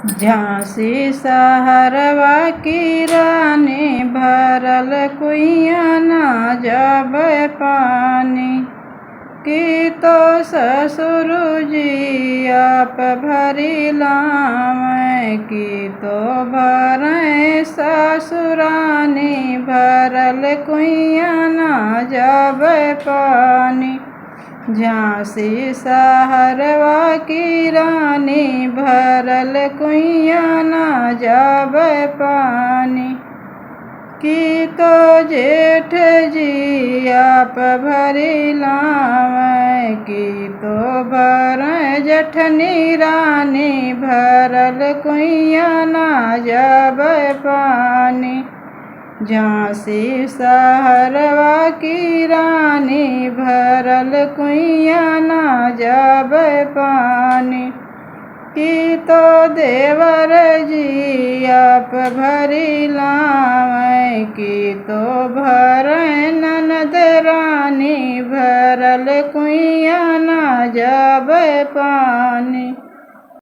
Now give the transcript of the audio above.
झांसी शहरवा की रानी भरल कुइया ना जाबे पानी की तो ससुर जी आप भरी लाम की तो भरें ससुरानी भरल कुइया ना जाबे पानी। झांसी शहरवा की रानी भरल कुइया ना जाबे पानी की तो जेठ जी आप भरी लाम की तो भरें जठनी रानी भरल कुइया ना जाबे पानी। झांसी शहरवा की रानी भरल कुइया ना जाबे पानी की तो देवर जी आप भरी लाम की तो भरें ननद रानी भरल कुइया ना जाबे पानी।